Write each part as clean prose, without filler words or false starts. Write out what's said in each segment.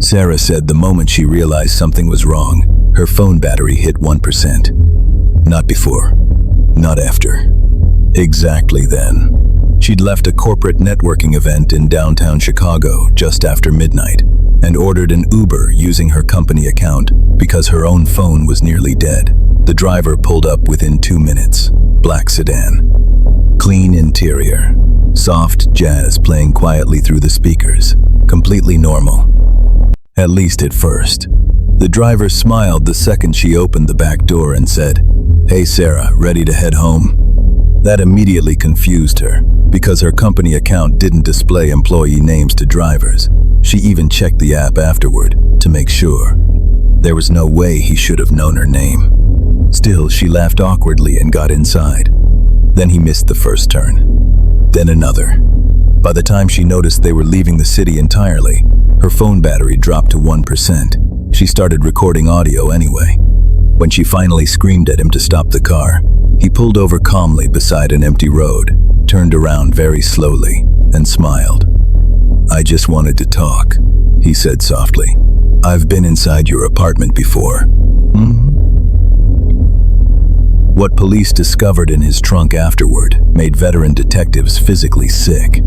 Sarah said the moment she realized something was wrong, her phone battery hit 1%. Not before, not after. Exactly then. She'd left a corporate networking event in downtown Chicago just after midnight and ordered an Uber using her company account because her own phone was nearly dead. The driver pulled up within 2 minutes. Black sedan. Clean interior. Soft jazz playing quietly through the speakers. Completely normal. At least at first. The driver smiled the second she opened the back door and said, "Hey Sarah, ready to head home?" That immediately confused her, because her company account didn't display employee names to drivers. She even checked the app afterward to make sure. There was no way he should have known her name. Still, she laughed awkwardly and got inside. Then he missed the first turn. Then another. By the time she noticed they were leaving the city entirely, her phone battery dropped to 1%. She started recording audio anyway. When she finally screamed at him to stop the car, he pulled over calmly beside an empty road, turned around very slowly, and smiled. "I just wanted to talk," he said softly. "I've been inside your apartment before." What police discovered in his trunk afterward made veteran detectives physically sick.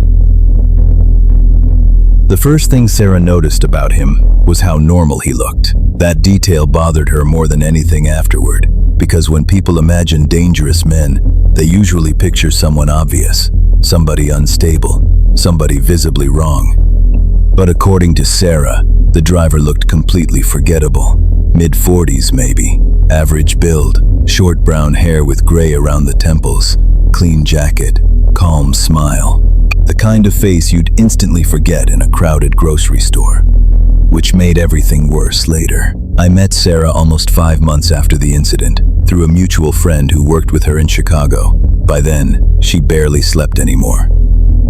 The first thing Sarah noticed about him was how normal he looked. That detail bothered her more than anything afterward, because when people imagine dangerous men, they usually picture someone obvious, somebody unstable, somebody visibly wrong. But according to Sarah, the driver looked completely forgettable. Mid-40s maybe, average build, short brown hair with gray around the temples, clean jacket, calm smile. The kind of face you'd instantly forget in a crowded grocery store. Which made everything worse later. I met Sarah almost 5 months after the incident, through a mutual friend who worked with her in Chicago. By then, she barely slept anymore.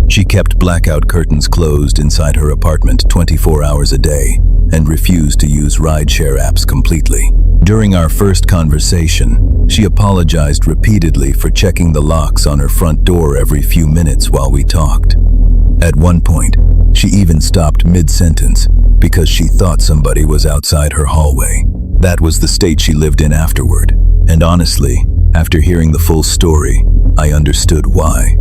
She kept blackout curtains closed inside her apartment 24 hours a day and refused to use rideshare apps completely. During our first conversation, she apologized repeatedly for checking the locks on her front door every few minutes while we talked. At one point, she even stopped mid-sentence because she thought somebody was outside her hallway. That was the state she lived in afterward. And honestly, after hearing the full story, I understood why.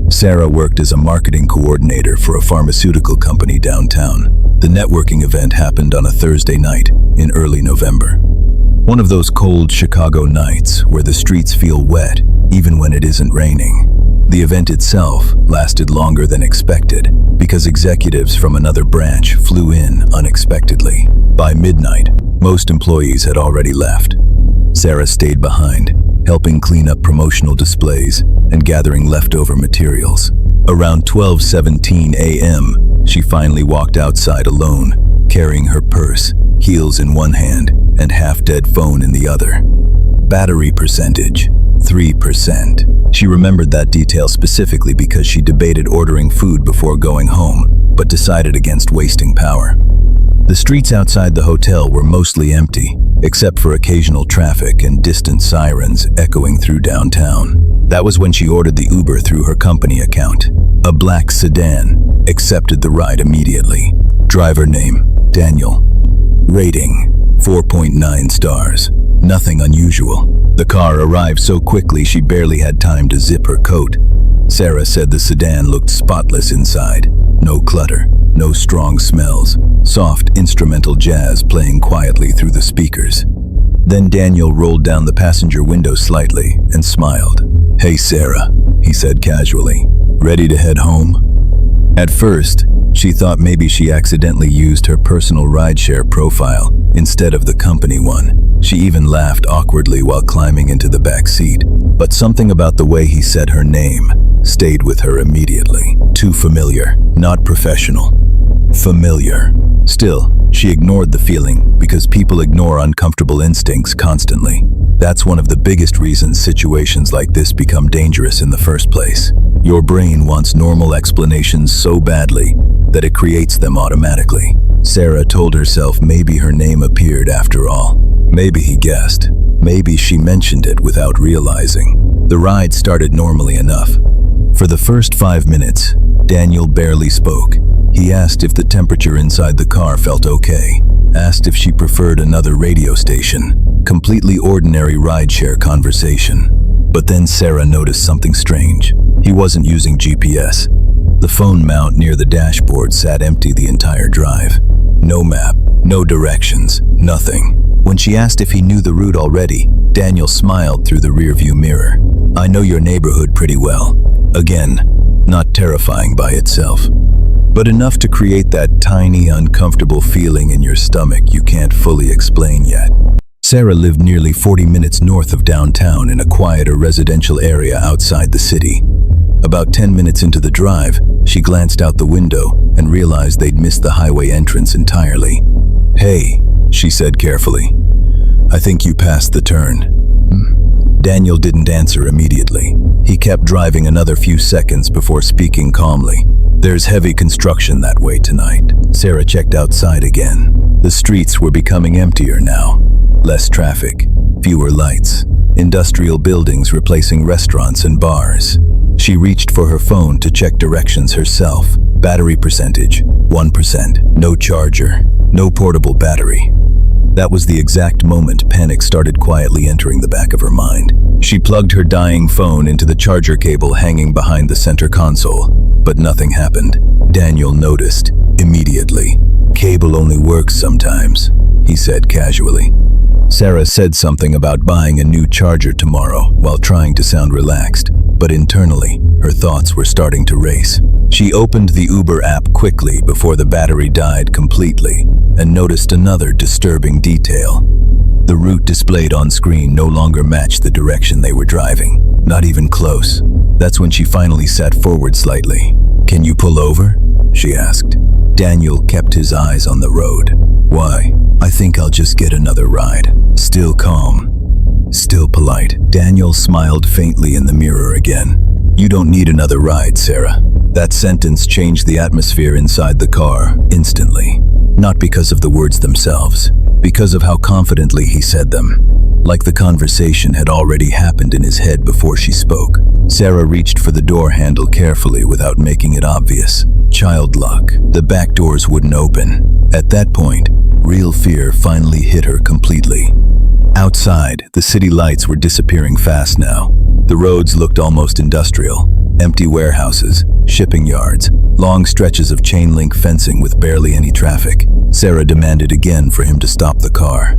Sarah worked as a marketing coordinator for a pharmaceutical company downtown. The networking event happened on a Thursday night in early November. One of those cold Chicago nights where the streets feel wet even when it isn't raining. The event itself lasted longer than expected because executives from another branch flew in unexpectedly. By midnight, most employees had already left. Sarah stayed behind, helping clean up promotional displays and gathering leftover materials. Around 12:17 a.m., she finally walked outside alone, carrying her purse, heels in one hand and half-dead phone in the other. Battery percentage, 3%. She remembered that detail specifically because she debated ordering food before going home, but decided against wasting power. The streets outside the hotel were mostly empty, except for occasional traffic and distant sirens echoing through downtown. That was when she ordered the Uber through her company account. A black sedan, accepted the ride immediately. Driver name, Daniel. Rating, 4.9 stars. Nothing unusual. The car arrived so quickly she barely had time to zip her coat. Sarah said the sedan looked spotless inside. No clutter, no strong smells, soft instrumental jazz playing quietly through the speakers. Then Daniel rolled down the passenger window slightly and smiled. "Hey Sarah," he said casually, "ready to head home?" At first, she thought maybe she accidentally used her personal rideshare profile instead of the company one. She even laughed awkwardly while climbing into the back seat. But something about the way he said her name stayed with her immediately. Too familiar, not professional. Familiar. Still, she ignored the feeling because people ignore uncomfortable instincts constantly. That's one of the biggest reasons situations like this become dangerous in the first place. Your brain wants normal explanations so badly that it creates them automatically. Sarah told herself maybe her name appeared after all. Maybe he guessed. Maybe she mentioned it without realizing. The ride started normally enough. For the first 5 minutes, Daniel barely spoke. He asked if the temperature inside the car felt okay, asked if she preferred another radio station. Completely ordinary rideshare conversation. But then Sarah noticed something strange. He wasn't using GPS. The phone mount near the dashboard sat empty the entire drive. No map, no directions, nothing. When she asked if he knew the route already, Daniel smiled through the rearview mirror. "I know your neighborhood pretty well." Again, not terrifying by itself, but enough to create that tiny, uncomfortable feeling in your stomach you can't fully explain yet. Sarah lived nearly 40 minutes north of downtown in a quieter residential area outside the city. About 10 minutes into the drive, she glanced out the window and realized they'd missed the highway entrance entirely. "Hey," she said carefully. "I think you passed the turn." Daniel didn't answer immediately. He kept driving another few seconds before speaking calmly. "There's heavy construction that way tonight." Sarah checked outside again. The streets were becoming emptier now. Less traffic, fewer lights, industrial buildings replacing restaurants and bars. She reached for her phone to check directions herself. Battery percentage, 1%. No charger, no portable battery. That was the exact moment panic started quietly entering the back of her mind. She plugged her dying phone into the charger cable hanging behind the center console, but nothing happened. Daniel noticed immediately. "Cable only works sometimes," he said casually. Sarah said something about buying a new charger tomorrow while trying to sound relaxed, but internally, her thoughts were starting to race. She opened the Uber app quickly before the battery died completely and noticed another disturbing detail. The route displayed on screen no longer matched the direction they were driving, not even close. That's when she finally sat forward slightly. "Can you pull over?" she asked. Daniel kept his eyes on the road. "Why? I think I'll just get another ride." Still calm, still polite. Daniel smiled faintly in the mirror again. "You don't need another ride, Sarah." That sentence changed the atmosphere inside the car instantly. Not because of the words themselves, because of how confidently he said them. Like the conversation had already happened in his head before she spoke. Sarah reached for the door handle carefully without making it obvious. Child luck. The back doors wouldn't open. At that point, real fear finally hit her completely. Outside, the city lights were disappearing fast now. The roads looked almost industrial. Empty warehouses, shipping yards, long stretches of chain-link fencing with barely any traffic. Sarah demanded again for him to stop the car.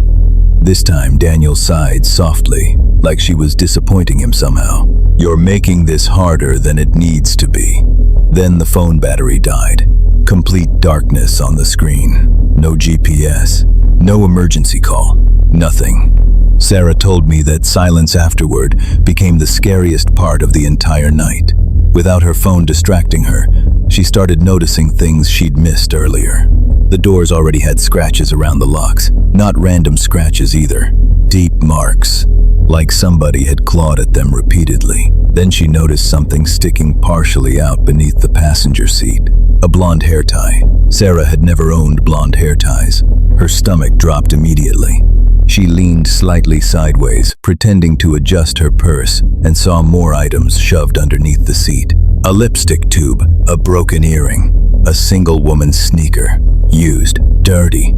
This time, Daniel sighed softly, like she was disappointing him somehow. "You're making this harder than it needs to be." Then the phone battery died. Complete darkness on the screen. No GPS, no emergency call, nothing. Sarah told me that silence afterward became the scariest part of the entire night. Without her phone distracting her, she started noticing things she'd missed earlier. The doors already had scratches around the locks, not random scratches either. Deep marks, like somebody had clawed at them repeatedly. Then she noticed something sticking partially out beneath the passenger seat. A blonde hair tie. Sarah had never owned blonde hair ties. Her stomach dropped immediately. She leaned slightly sideways, pretending to adjust her purse, and saw more items shoved underneath the seat. A lipstick tube, a broken earring, a single woman's sneaker. Used, dirty.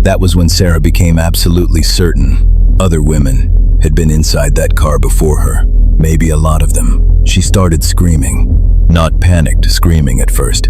That was when Sarah became absolutely certain other women had been inside that car before her. Maybe a lot of them. She started screaming. Not panicked screaming at first.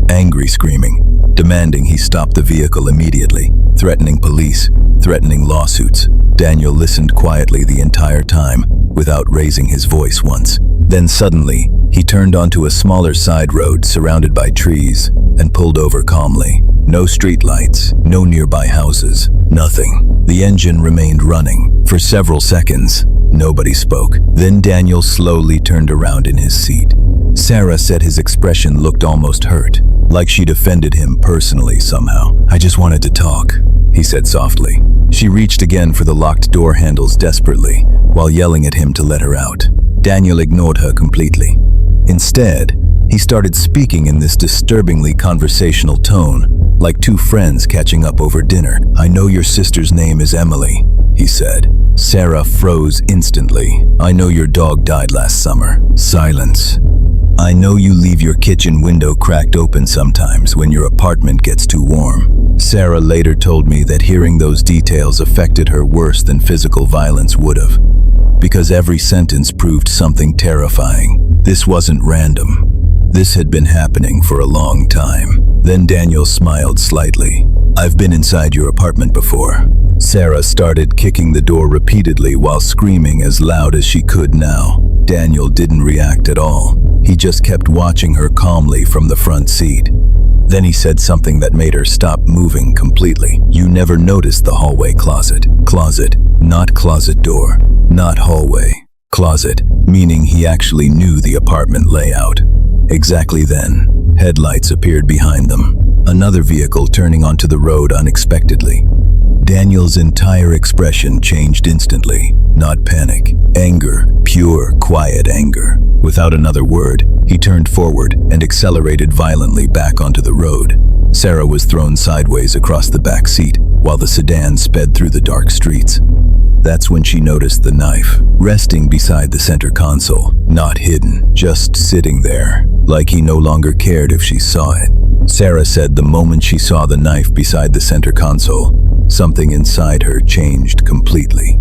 Angry screaming, demanding he stop the vehicle immediately, threatening police, threatening lawsuits. Daniel listened quietly the entire time, without raising his voice once. Then suddenly, he turned onto a smaller side road surrounded by trees and pulled over calmly. No street lights, no nearby houses, nothing. The engine remained running. For several seconds, nobody spoke. Then Daniel slowly turned around in his seat. Sarah said his expression looked almost hurt, like she'd offended him personally somehow. "I just wanted to talk," he said softly. She reached again for the locked door handles desperately, while yelling at him to let her out. Daniel ignored her completely. Instead, he started speaking in this disturbingly conversational tone, like two friends catching up over dinner. "I know your sister's name is Emily," he said. Sarah froze instantly. "I know your dog died last summer." Silence. I know you leave your kitchen window cracked open sometimes when your apartment gets too warm. Sarah later told me that hearing those details affected her worse than physical violence would have, because every sentence proved something terrifying. This wasn't random. This had been happening for a long time. Then Daniel smiled slightly. I've been inside your apartment before. Sarah started kicking the door repeatedly while screaming as loud as she could now. Daniel didn't react at all. He just kept watching her calmly from the front seat. Then he said something that made her stop moving completely. You never noticed the hallway closet. Closet, not closet door, not hallway. Closet, meaning he actually knew the apartment layout. Exactly then, headlights appeared behind them. Another vehicle turning onto the road unexpectedly. Daniel's entire expression changed instantly. Not panic, anger, pure, quiet anger. Without another word, he turned forward and accelerated violently back onto the road. Sarah was thrown sideways across the back seat while the sedan sped through the dark streets. That's when she noticed the knife, resting beside the center console, not hidden, just sitting there, like he no longer cared if she saw it. Sarah said the moment she saw the knife beside the center console, something inside her changed completely.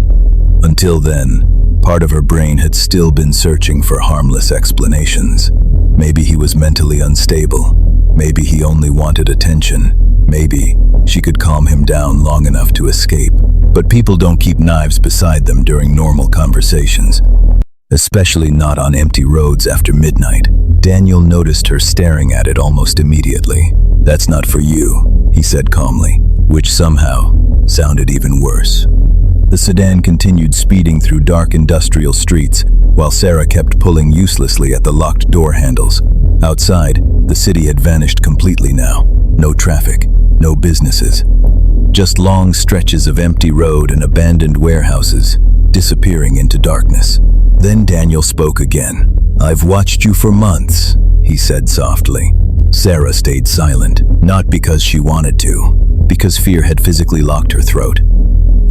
Until then, part of her brain had still been searching for harmless explanations. Maybe he was mentally unstable. Maybe he only wanted attention. Maybe she could calm him down long enough to escape. But people don't keep knives beside them during normal conversations, especially not on empty roads after midnight. Daniel noticed her staring at it almost immediately. That's not for you, he said calmly, which somehow sounded even worse. The sedan continued speeding through dark industrial streets while Sarah kept pulling uselessly at the locked door handles. Outside, the city had vanished completely now. No traffic, no businesses. Just long stretches of empty road and abandoned warehouses, disappearing into darkness. Then Daniel spoke again. I've watched you for months, he said softly. Sarah stayed silent, not because she wanted to, because fear had physically locked her throat.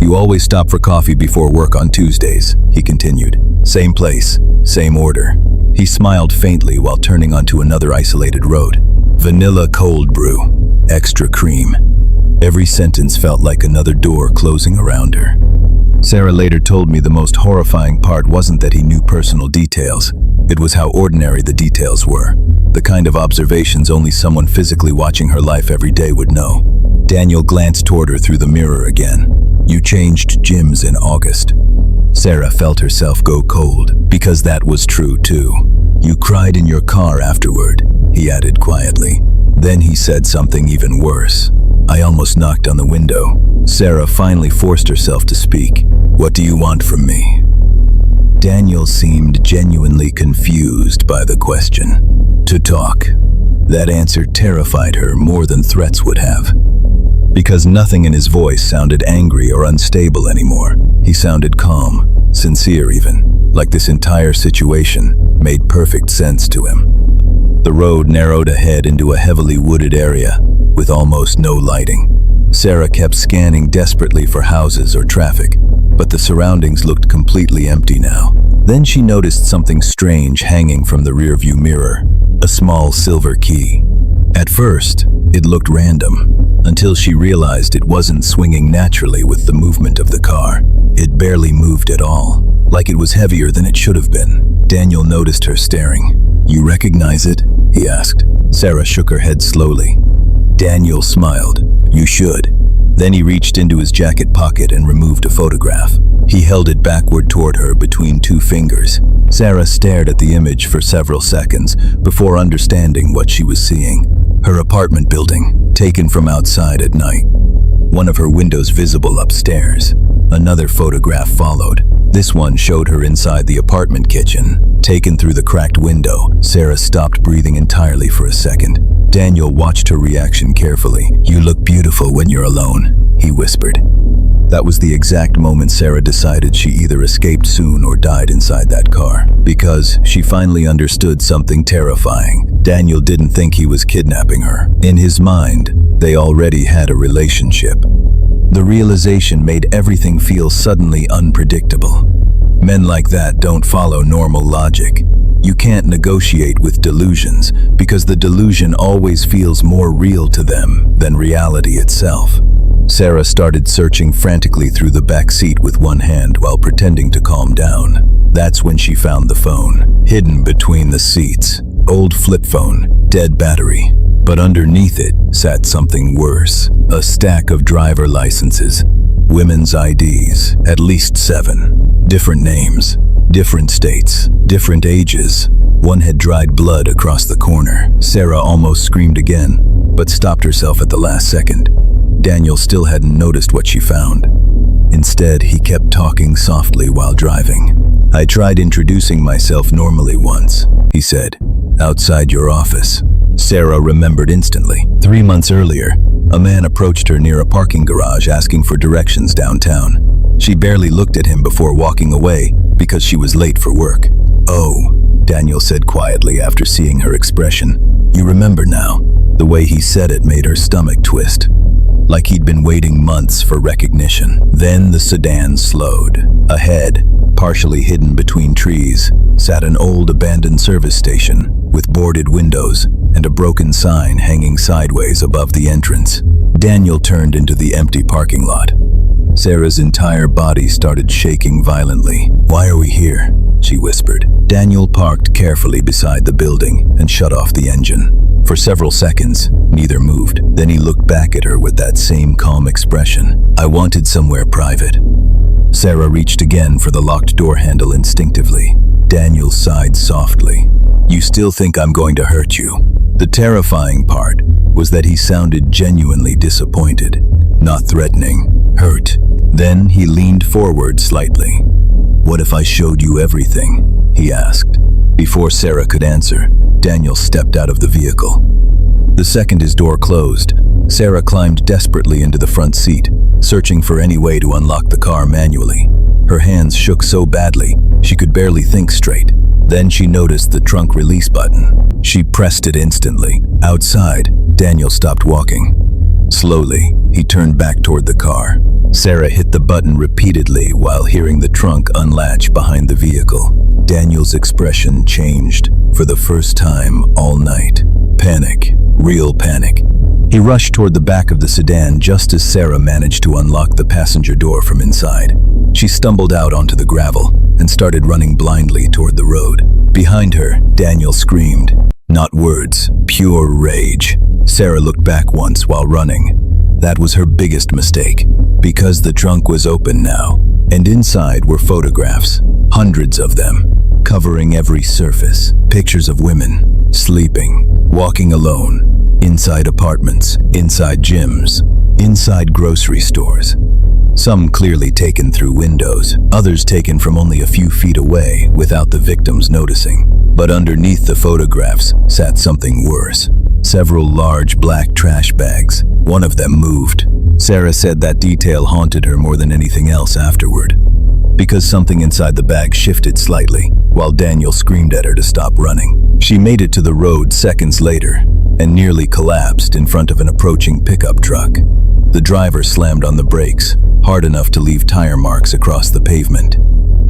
You always stop for coffee before work on Tuesdays, he continued. Same place, same order. He smiled faintly while turning onto another isolated road. Vanilla cold brew, extra cream. Every sentence felt like another door closing around her. Sarah later told me the most horrifying part wasn't that he knew personal details. It was how ordinary the details were. The kind of observations only someone physically watching her life every day would know. Daniel glanced toward her through the mirror again. You changed gyms in August. Sarah felt herself go cold, because that was true too. You cried in your car afterward, he added quietly. Then he said something even worse. I almost knocked on the window. Sarah finally forced herself to speak. What do you want from me? Daniel seemed genuinely confused by the question. To talk. That answer terrified her more than threats would have. Because nothing in his voice sounded angry or unstable anymore. He sounded calm, sincere even, like this entire situation made perfect sense to him. The road narrowed ahead into a heavily wooded area with almost no lighting. Sarah kept scanning desperately for houses or traffic, but the surroundings looked completely empty now. Then she noticed something strange hanging from the rearview mirror, a small silver key. At first, it looked random, until she realized it wasn't swinging naturally with the movement of the car. It barely moved at all, like it was heavier than it should have been. Daniel noticed her staring. You recognize it? He asked. Sarah shook her head slowly. Daniel smiled. You should. Then he reached into his jacket pocket and removed a photograph. He held it backward toward her between two fingers. Sarah stared at the image for several seconds before understanding what she was seeing. Her apartment building, taken from outside at night. One of her windows visible upstairs. Another photograph followed. This one showed her inside the apartment kitchen, taken through the cracked window. Sarah stopped breathing entirely for a second. Daniel watched her reaction carefully. You look beautiful when you're alone, he whispered. That was the exact moment Sarah decided she either escaped soon or died inside that car. Because she finally understood something terrifying. Daniel didn't think he was kidnapping her. In his mind, they already had a relationship. The realization made everything feel suddenly unpredictable. Men like that don't follow normal logic. You can't negotiate with delusions because the delusion always feels more real to them than reality itself. Sarah started searching frantically through the back seat with one hand while pretending to calm down. That's when she found the phone, hidden between the seats. Old flip phone, dead battery. But underneath it sat something worse. A stack of driver licenses. Women's IDs, at least 7. Different names, different states, different ages. One had dried blood across the corner. Sarah almost screamed again, but stopped herself at the last second. Daniel still hadn't noticed what she found. Instead, he kept talking softly while driving. "I tried introducing myself normally once," he said, "outside your office." Sarah remembered instantly. 3 months earlier, a man approached her near a parking garage asking for directions downtown. She barely looked at him before walking away because she was late for work. "Oh," Daniel said quietly after seeing her expression. "You remember now." The way he said it made her stomach twist, like he'd been waiting months for recognition. Then the sedan slowed. Ahead, partially hidden between trees, sat an old abandoned service station with boarded windows and a broken sign hanging sideways above the entrance. Daniel turned into the empty parking lot. Sarah's entire body started shaking violently. "Why are we here?" she whispered. Daniel parked carefully beside the building and shut off the engine. For several seconds, neither moved. Then he looked back at her with that same calm expression. "I wanted somewhere private." Sarah reached again for the locked door handle instinctively. Daniel sighed softly. "You still think I'm going to hurt you?" The terrifying part was that he sounded genuinely disappointed, not threatening, hurt. Then he leaned forward slightly. "What if I showed you everything?" he asked. Before Sarah could answer, Daniel stepped out of the vehicle. The second his door closed, Sarah climbed desperately into the front seat, searching for any way to unlock the car manually. Her hands shook so badly, she could barely think straight. Then she noticed the trunk release button. She pressed it instantly. Outside, Daniel stopped walking. Slowly, he turned back toward the car. Sarah hit the button repeatedly while hearing the trunk unlatch behind the vehicle. Daniel's expression changed for the first time all night. Panic, real panic. He rushed toward the back of the sedan just as Sarah managed to unlock the passenger door from inside. She stumbled out onto the gravel and started running blindly toward the road. Behind her, Daniel screamed. Not words, pure rage. Sarah looked back once while running. That was her biggest mistake, because the trunk was open now, and inside were photographs, hundreds of them, covering every surface. Pictures of women, sleeping, walking alone, inside apartments, inside gyms, inside grocery stores. Some clearly taken through windows, others taken from only a few feet away without the victims noticing. But underneath the photographs sat something worse. Several large black trash bags. One of them moved. Sarah said that detail haunted her more than anything else afterward, because something inside the bag shifted slightly while Daniel screamed at her to stop running. She made it to the road seconds later and nearly collapsed in front of an approaching pickup truck. The driver slammed on the brakes, hard enough to leave tire marks across the pavement.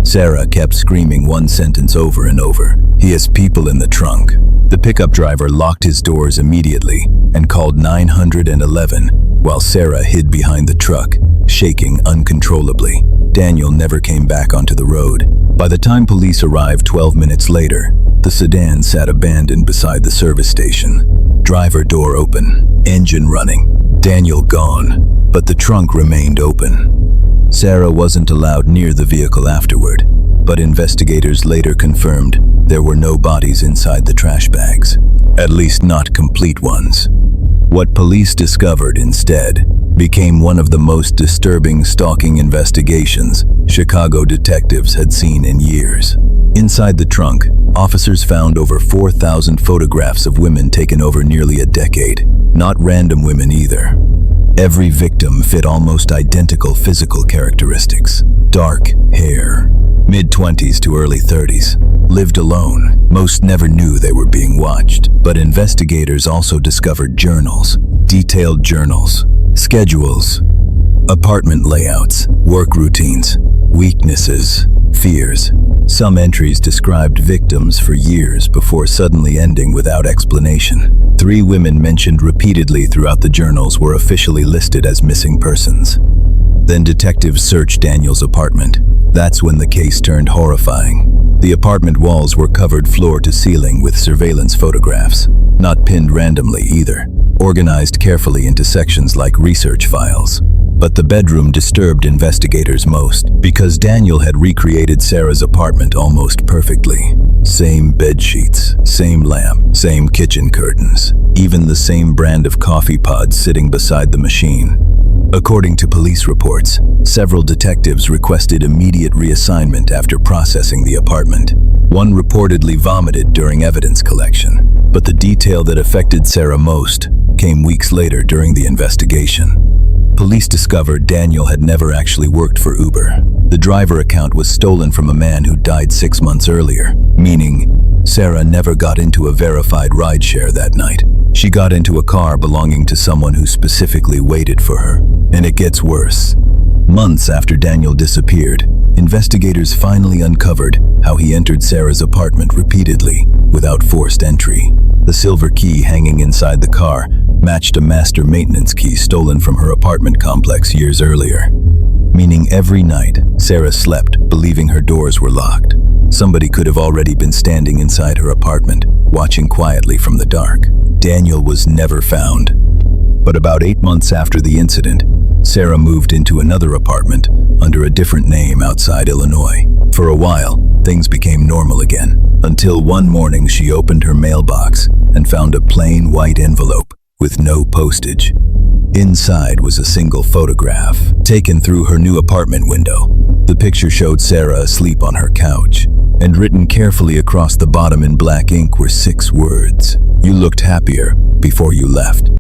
Sarah kept screaming one sentence over and over. "He has people in the trunk." The pickup driver locked his doors immediately and called 911 while Sarah hid behind the truck, shaking uncontrollably. Daniel never came back onto the road. By the time police arrived 12 minutes later, the sedan sat abandoned beside the service station. Driver door open, engine running, Daniel gone, but the trunk remained open. Sarah wasn't allowed near the vehicle afterward, but investigators later confirmed there were no bodies inside the trash bags, at least not complete ones. What police discovered instead became one of the most disturbing stalking investigations Chicago detectives had seen in years. Inside the trunk, officers found over 4,000 photographs of women taken over nearly a decade. Not random women either. Every victim fit almost identical physical characteristics. Dark hair, mid-20s to early 30s, lived alone. Most never knew they were being watched, but investigators also discovered journals, detailed journals, schedules, Apartment layouts, work routines, weaknesses, fears. Some entries described victims for years before suddenly ending without explanation. 3 women mentioned repeatedly throughout the journals were officially listed as missing persons. Then detectives searched Daniel's apartment. That's when the case turned horrifying. The apartment walls were covered floor to ceiling with surveillance photographs, not pinned randomly either, organized carefully into sections like research files. But the bedroom disturbed investigators most because Daniel had recreated Sarah's apartment almost perfectly. Same bed sheets, same lamp, same kitchen curtains, even the same brand of coffee pods sitting beside the machine. According to police reports, several detectives requested immediate reassignment after processing the apartment. One reportedly vomited during evidence collection, but the detail that affected Sarah most came weeks later during the investigation. Police discovered Daniel had never actually worked for Uber. The driver account was stolen from a man who died 6 months earlier, meaning Sarah never got into a verified rideshare that night. She got into a car belonging to someone who specifically waited for her. And it gets worse. Months after Daniel disappeared, investigators finally uncovered how he entered Sarah's apartment repeatedly, without forced entry. The silver key hanging inside the car matched a master maintenance key stolen from her apartment complex years earlier. Meaning every night, Sarah slept believing her doors were locked. Somebody could have already been standing inside her apartment, watching quietly from the dark. Daniel was never found. But about 8 months after the incident, Sarah moved into another apartment under a different name outside Illinois. For a while, things became normal again, until one morning she opened her mailbox and found a plain white envelope with no postage. Inside was a single photograph, taken through her new apartment window. The picture showed Sarah asleep on her couch, and written carefully across the bottom in black ink were 6 words. "You looked happier before you left."